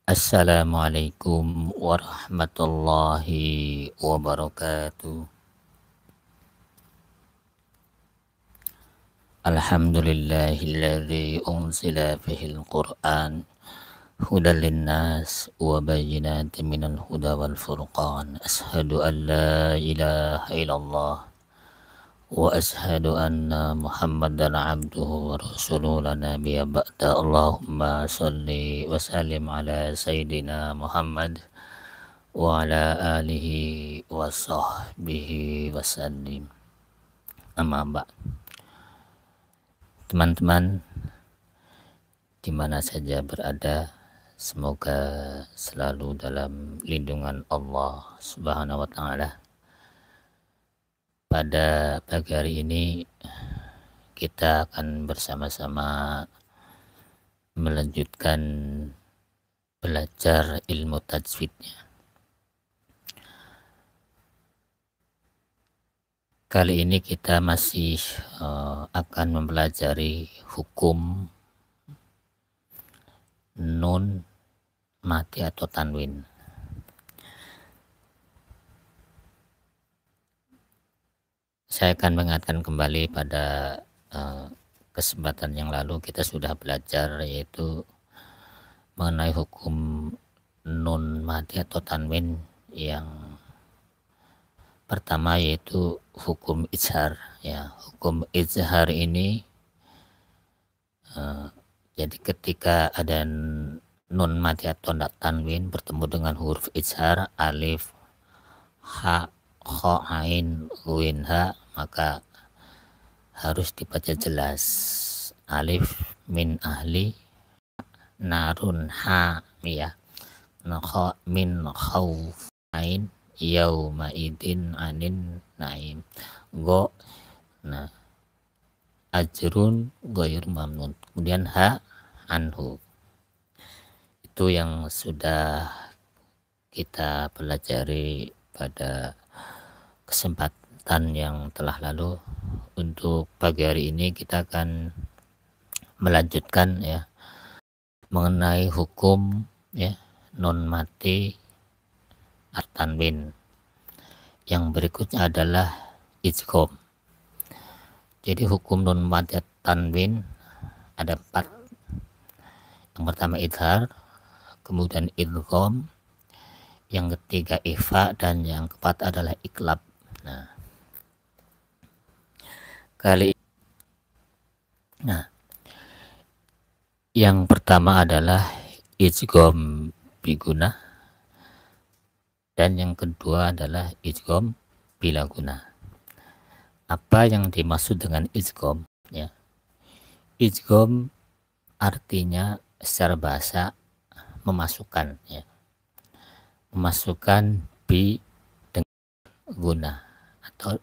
Assalamualaikum warahmatullahi wabarakatuh. Alhamdulillahilladzi unzila fihil Qur'an hudan linnas wa bayyinatin minal huda wal furqan. Ashhadu an la ilaha illallah wa ashhadu anna Muhammadan abduhu wa rasuluhu la nabiyya ba'da. Allahumma shalli wa sallim ala sayyidina Muhammad wa ala alihi wa sahbihi wa sallim. Amma ba'd. Teman-teman dimana saja berada, semoga selalu dalam lindungan Allah Subhanahu wa ta'ala. Pada pagi hari ini kita akan bersama-sama melanjutkan belajar ilmu tajwidnya. Kali ini kita masih akan mempelajari hukum nun mati atau tanwin. Saya akan mengingatkan kembali pada kesempatan yang lalu kita sudah belajar, yaitu mengenai hukum nun mati atau tanwin. Yang pertama yaitu hukum izhar. Ya, hukum izhar ini jadi ketika ada nun mati atau tanwin bertemu dengan huruf izhar alif, ha, kho, ain, ghin, ha, maka harus dibaca jelas. Alif min ahli, narun ha, ya, kho min khauf, ain yauma idin anin naim, go, nah, ajrun ghair mamnun, kemudian ha, anhu. Itu yang sudah kita pelajari pada kesempatan yang telah lalu. Untuk pagi hari ini kita akan melanjutkan ya mengenai hukum ya nun mati tanwin. Yang berikutnya adalah idgham. Jadi hukum nun mati tanwin ada 4. Yang pertama idhar, kemudian idgham, yang ketiga ikhfa, dan yang keempat adalah iklab. Nah, yang pertama adalah idgham biguna, dan yang kedua adalah idgham bila guna. Apa yang dimaksud dengan idgham? Ya, idgham artinya secara bahasa memasukkan, ya, memasukkan bi dengan guna atau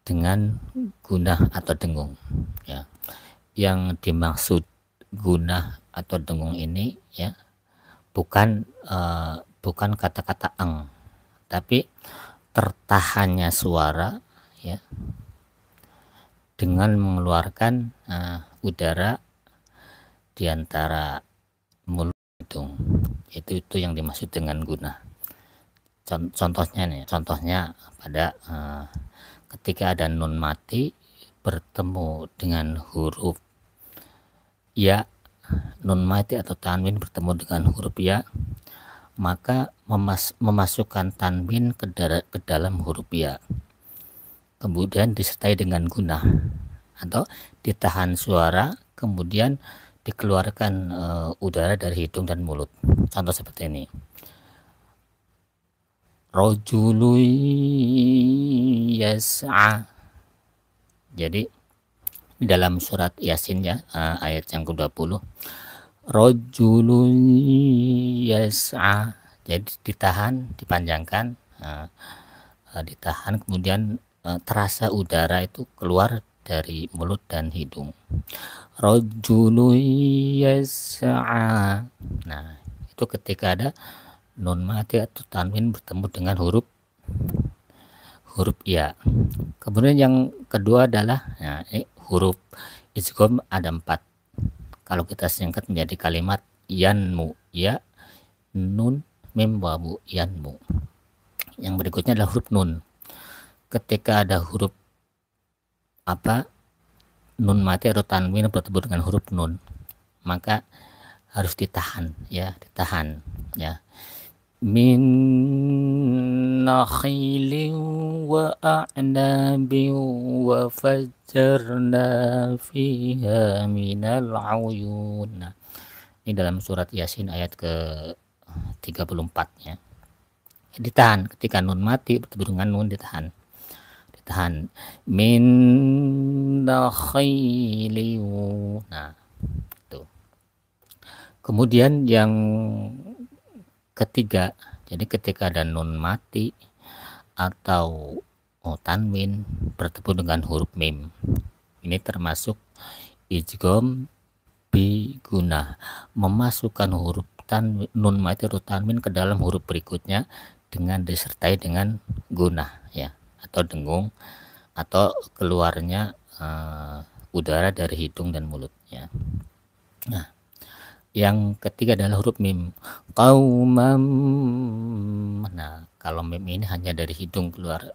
dengan guna atau dengung. Ya, yang dimaksud guna atau dengung ini ya bukan kata-kata eng, tapi tertahannya suara ya dengan mengeluarkan udara di antara mulut hidung. Itu yang dimaksud dengan guna. Contohnya pada ketika ada nun mati bertemu dengan huruf ya, nun mati atau tanwin bertemu dengan huruf ya, maka memasukkan tanwin ke dalam huruf ya, kemudian disertai dengan guna atau ditahan suara, kemudian dikeluarkan udara dari hidung dan mulut. Contoh seperti ini, rajulun yas'a. Jadi dalam surat Yasin ya, ayat yang ke-20, rajulun yas'a, jadi ditahan, dipanjangkan, ditahan, kemudian terasa udara itu keluar dari mulut dan hidung. Rajulun yas'a. Nah, itu ketika ada nun mati atau tanwin bertemu dengan huruf ya. Kemudian yang kedua adalah huruf idgham ada 4. Kalau kita singkat menjadi kalimat yanmu ya, nun, mim, wawu, yanmu. Yang berikutnya adalah huruf nun. Ketika ada huruf nun mati atau tanwin bertemu dengan huruf nun, maka harus ditahan ya, min nakhilin wa a'nabin wa fajjarna fiha minal uyun. Nah, ini dalam surat Yasin ayat ke 34 ya. Ditahan ketika nun mati bertemu dengan nun, ditahan min nakhilin. Nah, itu. Kemudian yang ketiga, jadi ketika ada nun mati atau tanwin bertemu dengan huruf mim, ini termasuk idgham bi gunah, memasukkan huruf nun mati atau tanwin ke dalam huruf berikutnya dengan disertai dengan gunah ya, atau dengung, atau keluarnya udara dari hidung dan mulut ya. Nah, yang ketiga adalah huruf mim, qaumam. Nah, kalau mim ini hanya dari hidung keluar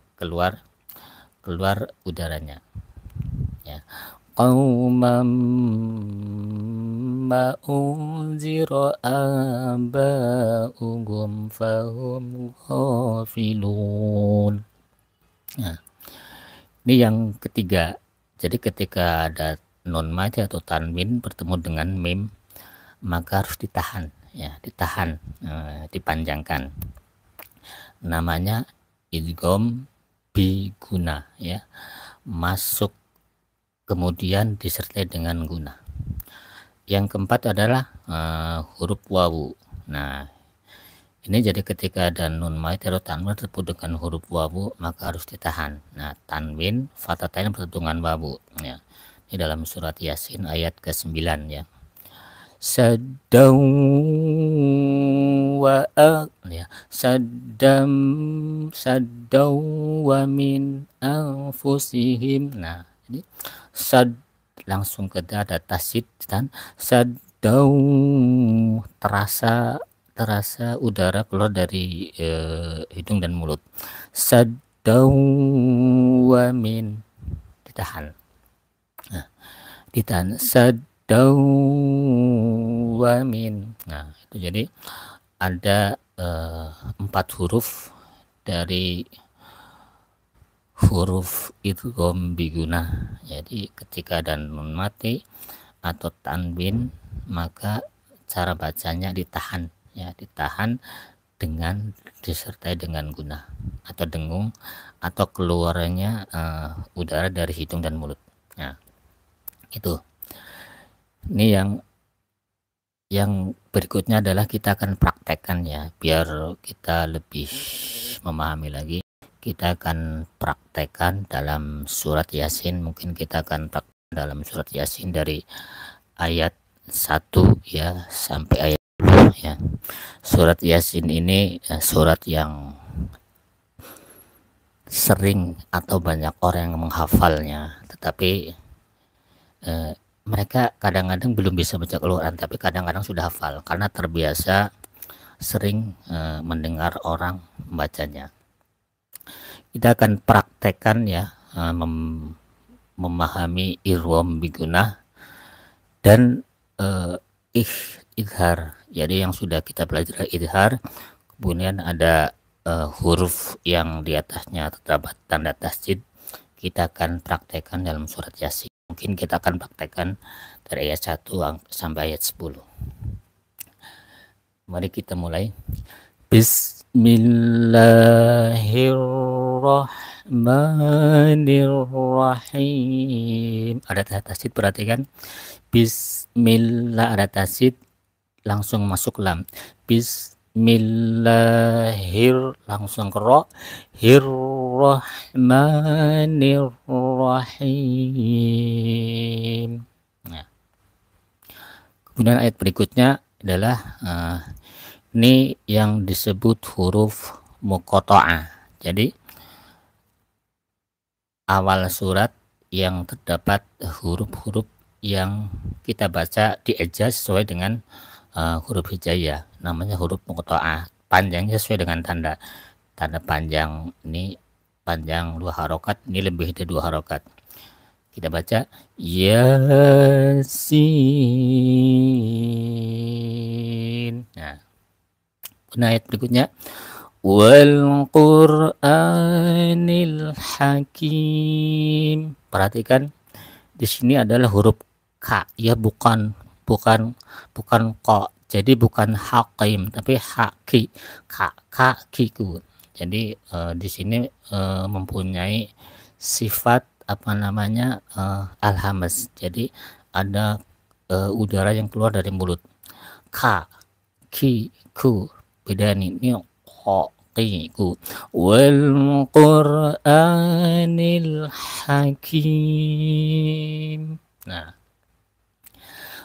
udaranya ya. Qaumam ma unzira aba'uhum fahum ghafilun. Nah, ini yang ketiga. Jadi ketika ada nun mati atau tanwin bertemu dengan mim, maka harus ditahan ya, dipanjangkan. Namanya idgham bi guna ya, masuk kemudian disertai dengan guna. Yang keempat adalah huruf wawu. Nah, ini jadi ketika ada nun mati atau tanwin bertemu dengan huruf wawu, maka harus ditahan. Nah, tanwin fathatain bertemu dengan wawu ya. Ini dalam surat Yasin ayat ke-9 ya. Saddam wa ya, saddam wa min anfusihim. Nah, jadi sad langsung ke ada tasid dan saddam, terasa udara keluar dari hidung dan mulut. Saddam wa min, ditahan. Nah, ditahan wa min. Nah, itu jadi ada 4 huruf dari huruf idgham bi gunah. Jadi ketika ada nun mati atau tanwin, maka cara bacanya ditahan ya, dengan disertai dengan gunah atau dengung, atau keluarnya udara dari hidung dan mulut. Nah, itu. Ini yang berikutnya adalah kita akan praktekkan ya, biar kita lebih memahami lagi. Kita akan praktekkan dalam surat Yasin. Mungkin kita akan praktekkan dalam surat Yasin dari ayat 1 ya sampai ayat 10 ya. Surat Yasin ini surat yang sering atau banyak orang yang menghafalnya, tetapi mereka kadang-kadang belum bisa baca Al-Quran, tapi kadang-kadang sudah hafal karena terbiasa sering mendengar orang membacanya. Kita akan praktekkan ya, memahami idgham bi gunah dan idhar. Jadi yang sudah kita pelajari idhar, kemudian ada huruf yang di atasnya terdapat tanda tasjid, kita akan praktekkan dalam surat Yasin. Mungkin kita akan praktekkan dari ayat 1 sampai ayat 10. Mari kita mulai. Bismillahirrahmanirrahim. Ada tasid, perhatikan. Bismillah ada tasid, langsung masuk lam. Bismillahir, langsung ke ro. Rahmanirrahim. Nah, kemudian ayat berikutnya adalah ini yang disebut huruf muqatta'ah. Jadi awal surat yang terdapat huruf-huruf yang kita baca dieja sesuai dengan huruf hijaiyah, namanya huruf muqta'ah. Panjangnya sesuai dengan tanda panjang. Ini panjang 2 harokat, ini lebih dari 2 harokat. Kita baca Yasin. Nah, ayat berikutnya wal Qur'anil Hakim. Perhatikan di sini adalah huruf K ya, bukan ko. Jadi bukan hakim tapi haki, kakiku. Jadi di sini mempunyai sifat apa namanya alhamas. Jadi ada udara yang keluar dari mulut. Ka, ki, ku. Beda nih, ini ko, ki, ku. Wal Qur'anil Hakim. Nah,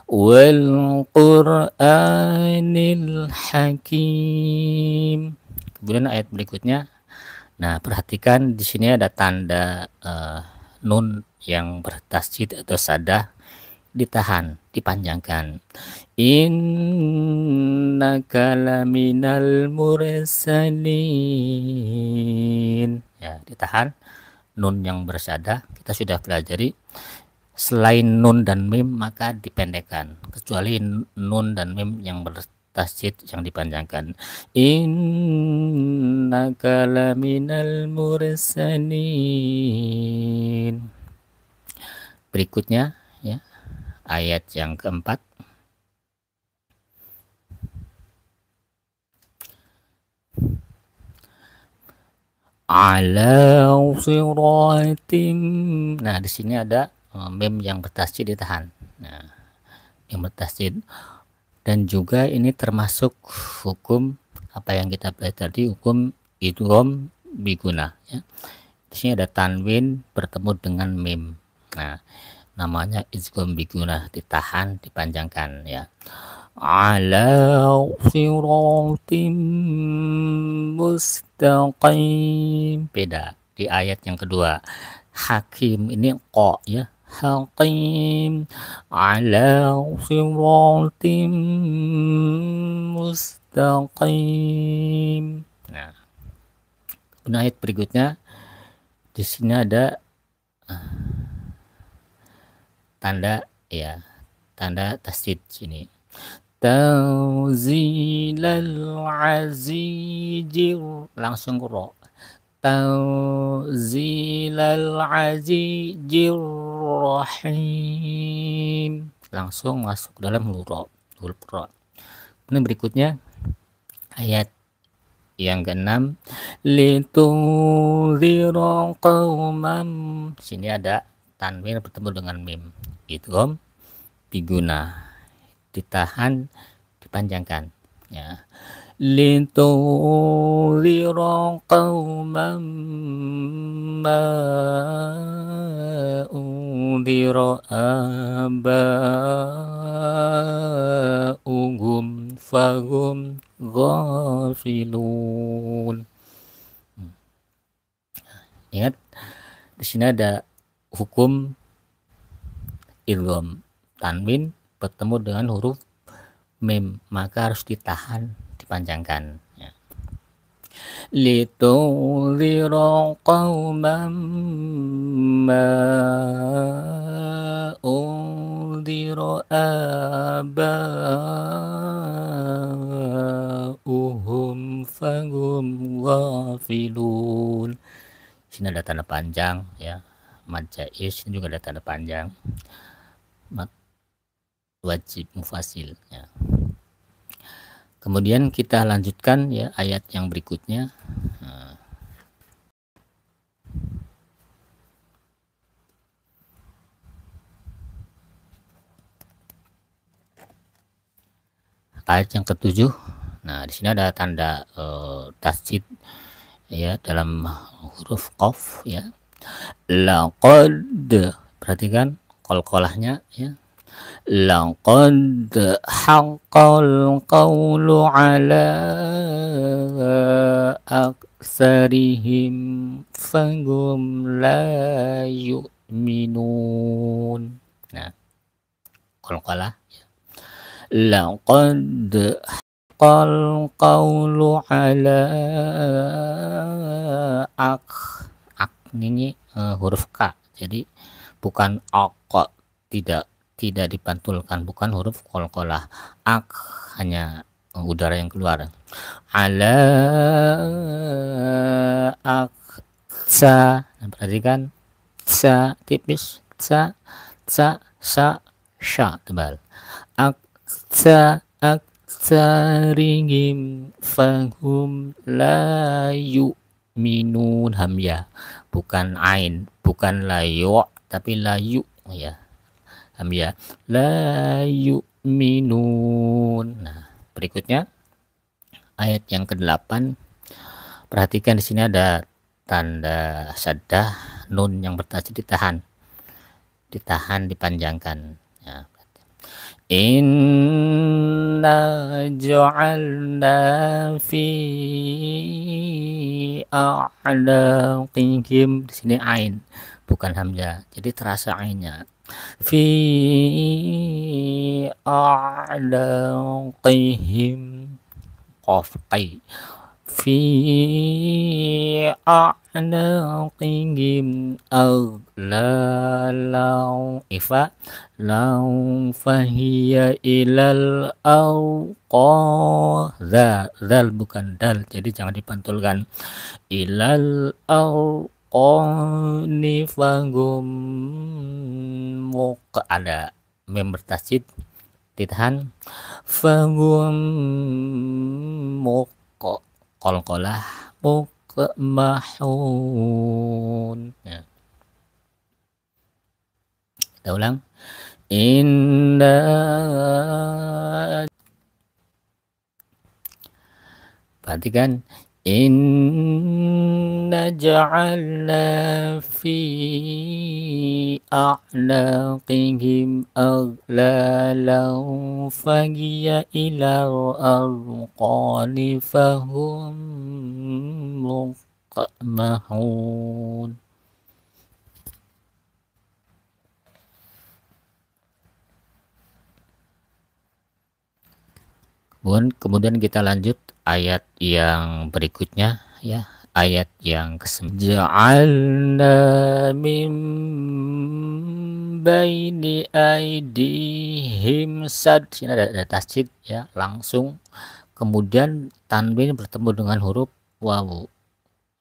wal Qur'anil Hakim. Kemudian ayat berikutnya. Nah, perhatikan di sini ada tanda nun yang bertasydid atau sadah ditahan, dipanjangkan. Innaka laminal mursalin. Ya, ditahan. Nun yang bersadah kita sudah pelajari. Selain nun dan mim maka dipendekkan, kecuali nun dan mim yang bertasydid yang dipanjangkan. Innaka laminal mursalin. Berikutnya ya, ayat yang keempat. Ala siratim. Nah, di sini ada mim yang bertasydid ditahan. Nah, yang bertasydid, dan juga ini termasuk hukum apa yang kita pelajari, hukum idgham biguna ya. Di sini ada tanwin bertemu dengan mim. Nah, namanya idgham biguna, ditahan, dipanjangkan ya. Ala siratim mustaqim. Beda di ayat yang kedua. Hakim ini ko ya, hakim. Ala siratim mustaqim. Nah, ayat berikutnya di sini ada tanda ya, tanda tasydid sini. Tanzilal azizir, langsung ro. Tanzilal azizir rahim, langsung masuk dalam huruf ro. Ini berikutnya ayat yang ke-6. Litunzira qauman. Sini ada tanwin bertemu dengan mim. Idgham biguna, ditahan, dipanjangkan ya. Litunzira qauman ma unzira aba'uhum fahum ghafilun. Ingat di sini ada hukum idgham, tanwin bertemu dengan huruf mim maka harus ditahan, dipanjangkan ya. Litunzira qauman ma unzira aba'uhum fahum ghafilun. Sini ada tanda panjang ya, mad jaiz, ini juga ada tanda panjang, mad wajib mufasil ya. Kemudian kita lanjutkan ya ayat yang berikutnya. Ayat yang ke-7. Nah, di sini ada tanda tasydid ya dalam huruf qaf ya. Laqad, perhatikan qalqalahnya ya. Laqad haqqal qawlu ala aktsarihim fahum la yu'minun. Nah, qalqalah ya. laqad qal qawlu ala ak ini huruf K, jadi bukan ak, tidak dipantulkan, bukan huruf qalqalah. Ak hanya udara yang keluar. Ala aksa, perhatikan sa tipis, sa sya tebal. Aksa aksarihim fahum la yu'minun, hamya bukan ain, bukan layu tapi layu ya, hamya la yu'minun. Nah, berikutnya ayat yang ke-8. Perhatikan di sini ada tanda syaddah, nun yang bertasydid ditahan dipanjangkan ya. Inna ja'alna fi a'laqihim, di sini ain bukan hamzah, jadi terasa ainnya. Fi a'laqihim qaf qai, fi a'laqihim aghlalau ifa lau fahiya ilal zal bukan dal, jadi jangan dipantulkan. Ilal awqani fahum ada mem bertasydid ditahan, fahum qalqalah mahun ya. Kita ulang. Inna, perhatikan, inna ja'alna fi a'laqihim aghlalan fahiya ilal arqani fahum muqmahun. Kemudian kita lanjut ayat yang berikutnya ya, ayat yang ke-9. Ja'alna min baini aidihim sad, sini ada tasydid ya, langsung. Kemudian tanwin bertemu dengan huruf wawu,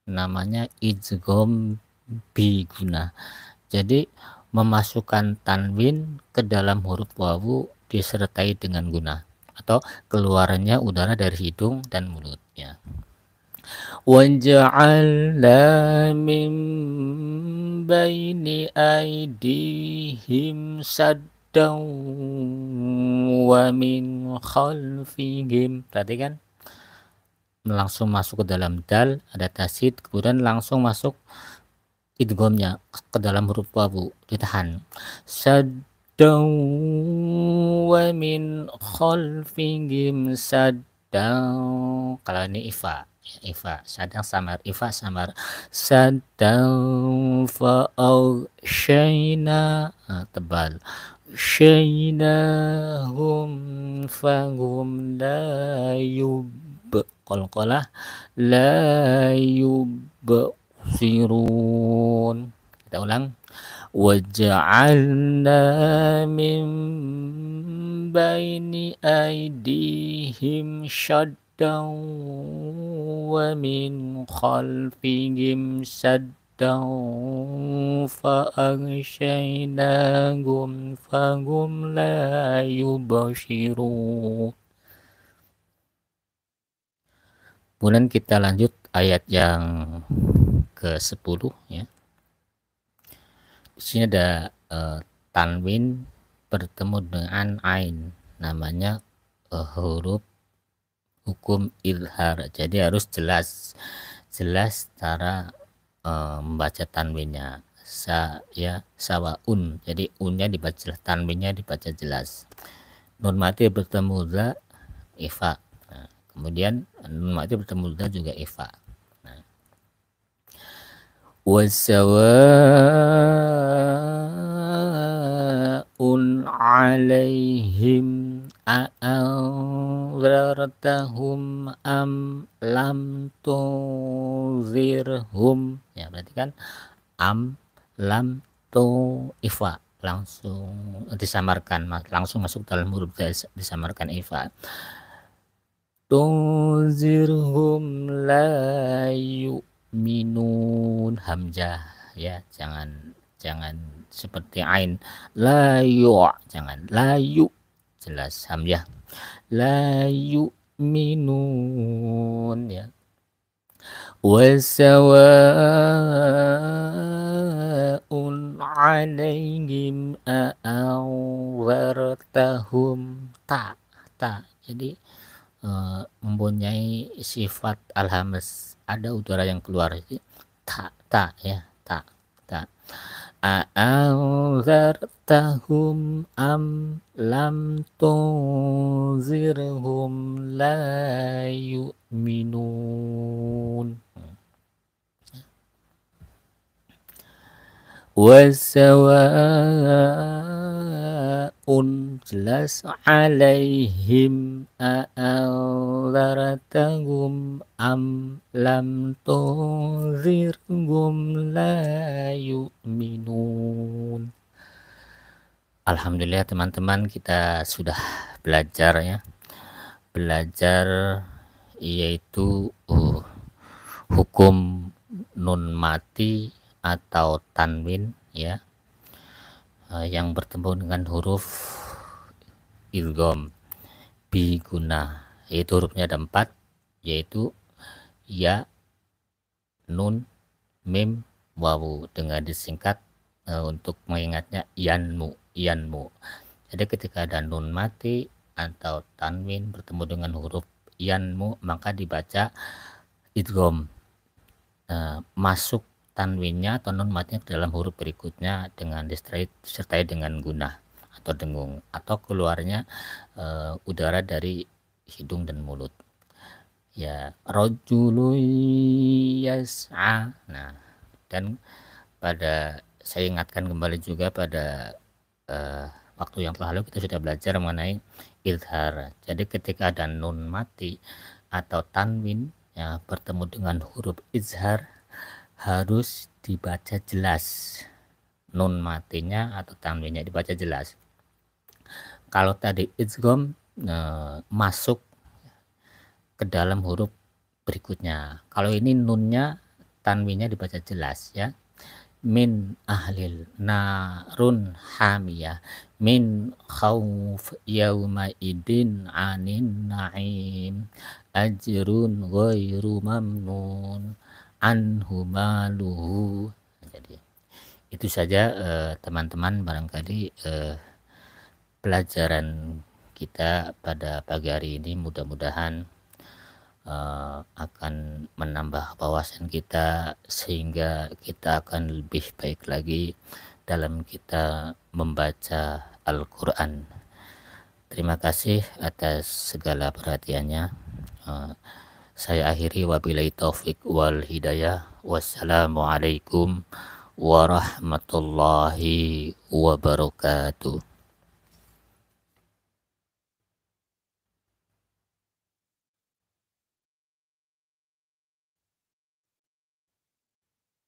namanya idgham biguna. Jadi memasukkan tanwin ke dalam huruf wawu disertai dengan guna, atau keluarannya udara dari hidung dan mulutnya. Waja'alna min baini aidihim saddan wa min khalfihim, perhatikan langsung masuk ke dalam dal, ada tasydid, kemudian langsung masuk idghamnya ke dalam huruf wawu ditahan. Saddan wa min khalfihim saddan, kalau ini ifa sadang samar, ifa samar, saddan fa aghshayna tebal, syaynahum fahum la qalqalah la yubsirun. Kita ulang. Waja'alna min baini aidihim syaddan wa min khalfihim saddan fa aghshaynahum fahum la yubsirun. Kemudian kita lanjut ayat yang ke-10 ya. Di sini ada tanwin bertemu dengan ain, namanya huruf hukum izhar. Jadi harus jelas cara membaca tanwinnya. Sawaun. Jadi unnya dibaca jelas, tanwinnya dibaca jelas. Nun mati bertemu za ifa. Nah, kemudian nun mati bertemu za juga ifa. Wasawa'un alaihim a'anzartahum am lam tunzirhum, ya berarti kan am lam tu ifa langsung disamarkan, langsung masuk dalam huruf disamarkan ifa. Tunzirhum la yu'minun, hamzah ya, jangan seperti ain la yu, jangan la yu, jelas hamzah la yu'minun ya. Wasawa'un 'alaihim a'anzartahum, jadi mempunyai sifat alhamas, ada udara yang keluar, jadi ya, ta. A'anzartahum am lam tunzirhum la yu'minun. Wasawa'un, jelas, 'alaihim a'anzartahum am lam tunzirhum la yu'minun. Alhamdulillah teman-teman, kita sudah belajar ya, yaitu hukum nun mati atau tanwin ya, yang bertemu dengan huruf idgham biguna, yaitu hurufnya ada 4, yaitu ya, nun, mim, wawu, dengan disingkat untuk mengingatnya yanmu. Jadi ketika ada nun mati atau tanwin bertemu dengan huruf yanmu, maka dibaca idgham, masuk tanwinnya atau nun matinya ke dalam huruf berikutnya dengan disertai dengan gunah atau dengung, atau keluarnya udara dari hidung dan mulut ya. Rajulun yas'a. Nah, dan saya ingatkan kembali juga pada waktu yang lalu kita sudah belajar mengenai izhar. Jadi ketika ada nun mati atau tanwin ya bertemu dengan huruf izhar, harus dibaca jelas, nun matinya atau tanwinnya dibaca jelas. Kalau tadi idgham masuk ke dalam huruf berikutnya, kalau ini nunnya tanwinnya dibaca jelas ya. Min ahlil narun hamiyah, min khawf yawma idin anin na'im, ajrun ghairu mamnun anhu maluhu. Jadi itu saja teman-teman, barangkali pelajaran kita pada pagi hari ini mudah-mudahan akan menambah wawasan kita, sehingga kita akan lebih baik lagi dalam kita membaca Al-Quran. Terima kasih atas segala perhatiannya. Saya akhiri, wabillahi taufik wal hidayah. Wassalamualaikum warahmatullahi wabarakatuh.